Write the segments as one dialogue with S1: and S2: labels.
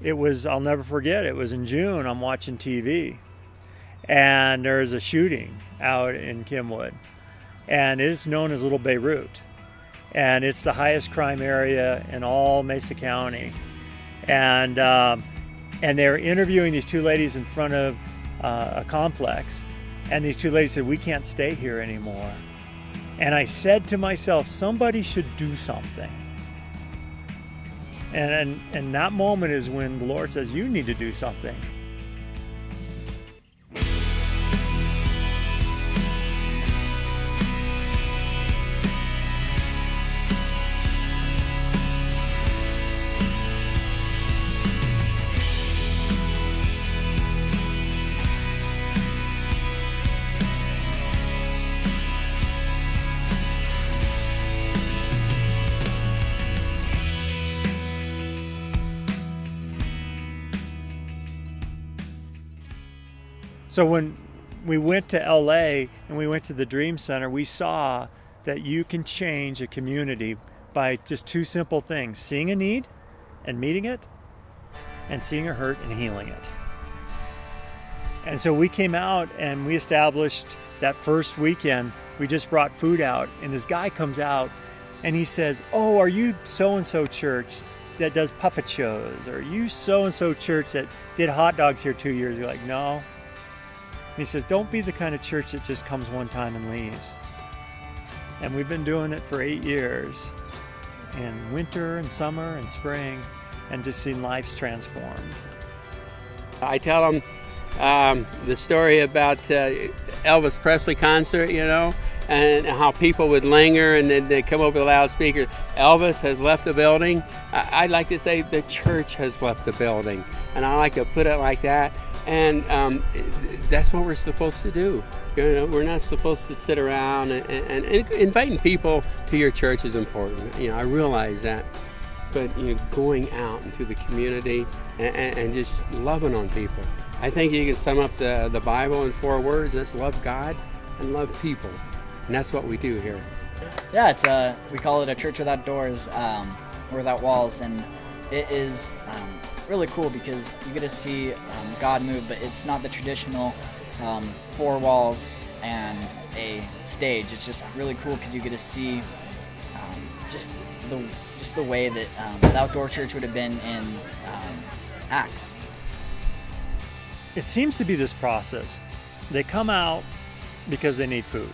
S1: I'll never forget, it was in June. I'm watching TV, and there's a shooting out in Kimwood, and it is known as Little Beirut, and it's the highest crime area in all Mesa County. And they're interviewing these two ladies in front of a complex, and these two ladies said, "We can't stay here anymore." And I said to myself, somebody should do something. And that moment is when the Lord says, you need to do something. So when we went to LA and we went to the Dream Center, we saw that you can change a community by just two simple things: seeing a need and meeting it, and seeing a hurt and healing it. And so we came out and we established that first weekend, we just brought food out, and this guy comes out and he says, "Oh, are you so-and-so church that does puppet shows? Or are you so-and-so church that did hot dogs here 2 years?" You're like, "No." And he says, "Don't be the kind of church that just comes one time and leaves." And we've been doing it for 8 years, in winter and summer and spring, and just seen lives transformed.
S2: I tell them the story about Elvis Presley concert, and how people would linger and then they'd come over the loudspeaker. Elvis has left the building. I'd like to say the church has left the building, and I like to put it like that. And that's what we're supposed to do. We're not supposed to sit around and inviting people to your church is important. I realize that. But going out into the community and just loving on people. I think you can sum up the Bible in 4 words. That's love God and love people. And that's what we do here.
S3: Yeah, we call it a church without doors, or without walls, and it is really cool because you get to see God move, but it's not the traditional 4 walls and a stage. It's just really cool because you get to see just the way that the outdoor church would have been in Acts.
S1: It seems to be this process. They come out because they need food.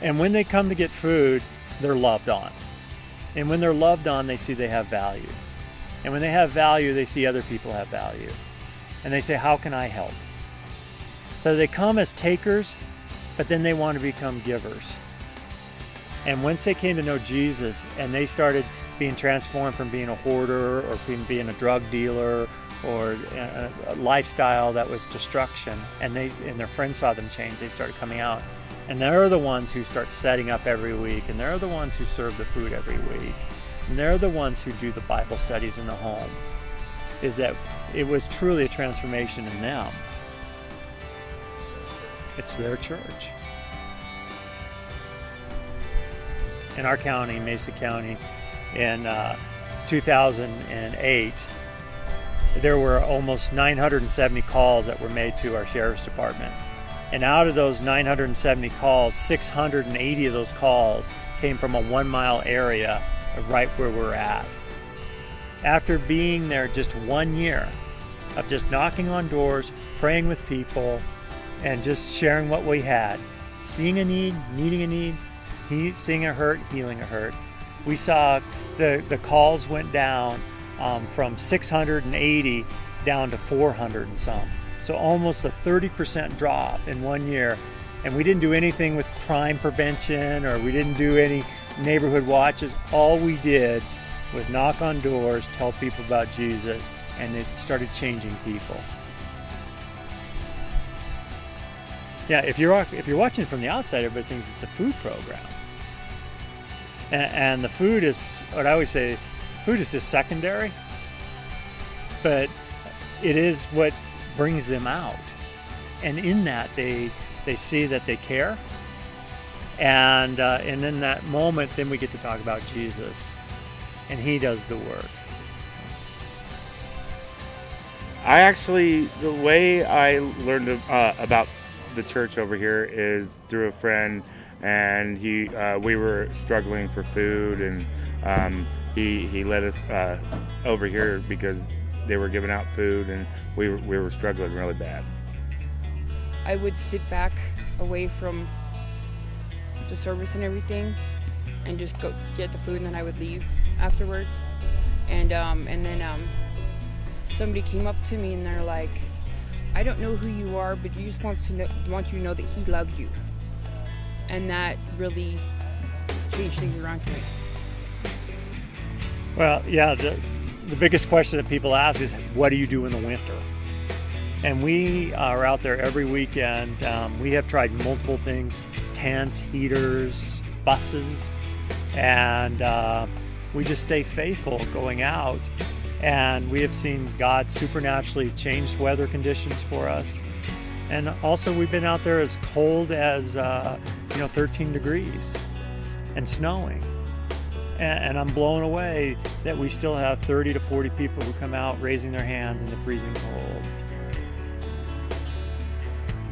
S1: And when they come to get food, they're loved on. And when they're loved on, they see they have value. And when they have value, they see other people have value. And they say, "How can I help?" So they come as takers, but then they want to become givers. And once they came to know Jesus and they started being transformed from being a hoarder or from being a drug dealer or a lifestyle that was destruction, and their friends saw them change, they started coming out. And they're the ones who start setting up every week, and they're the ones who serve the food every week. And they're the ones who do the Bible studies in the home. Is that it was truly a transformation in them. It's their church. In our county, Mesa County, in 2008, there were almost 970 calls that were made to our sheriff's department. And out of those 970 calls, 680 of those calls came from a 1-mile area of right where we're at. After being there just 1 year of just knocking on doors, praying with people, and just sharing what we had, seeing a need, meeting a need, seeing a hurt, healing a hurt, we saw the calls went down from 680 down to 400 and some. So almost a 30% drop in 1 year. And we didn't do anything with crime prevention, or we didn't do any neighborhood watches. All we did was knock on doors, tell people about Jesus, and it started changing people. Yeah, if you're watching from the outside, everybody thinks it's a food program. And the food is, what I always say, food is just secondary, but it is what brings them out. And in that, they see that they care. And in that moment, then we get to talk about Jesus, and he does the work.
S4: The way I learned about the church over here is through a friend, and we were struggling for food, and he led us over here because they were giving out food, and we were struggling really bad.
S5: I would sit back away from the service and everything and just go get the food, and then I would leave afterwards. And then somebody came up to me and they're like, I don't know who you are, but he just wants you to know that he loves you. And that really changed things around for me.
S1: Well, yeah, the biggest question that people ask is, what do you do in the winter? And we are out there every weekend. We have tried multiple things: tents, heaters, buses, and we just stay faithful going out. And we have seen God supernaturally change weather conditions for us. And also we've been out there as cold as 13 degrees and snowing. And I'm blown away that we still have 30 to 40 people who come out raising their hands in the freezing cold.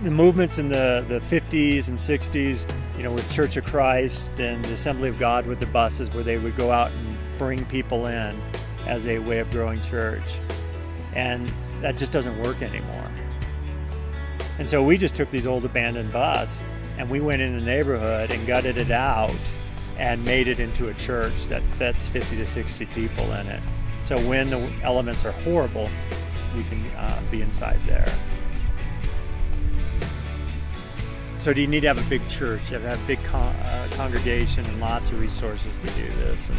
S1: The movements in the 50s and 60s, with Church of Christ and the Assembly of God with the buses, where they would go out and bring people in as a way of growing church. And that just doesn't work anymore. And so we just took these old abandoned bus and we went in the neighborhood and gutted it out and made it into a church that fits 50 to 60 people in it. So when the elements are horrible, we can be inside there. So do you need to have a big church? You have to have a big congregation and lots of resources to do this? And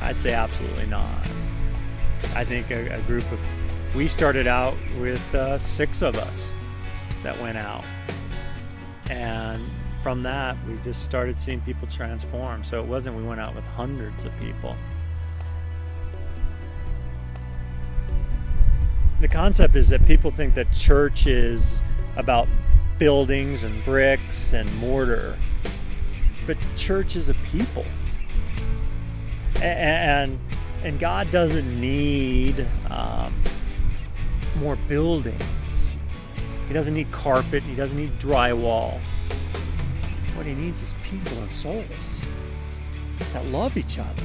S1: I'd say absolutely not. I think a group of, we started out with 6 of us that went out. And from that, we just started seeing people transform. So it wasn't we went out with hundreds of people. The concept is that people think that church is about buildings and bricks and mortar, but church is a people, and God doesn't need more buildings. He doesn't need carpet. He doesn't need drywall. What he needs is people and souls that love each other.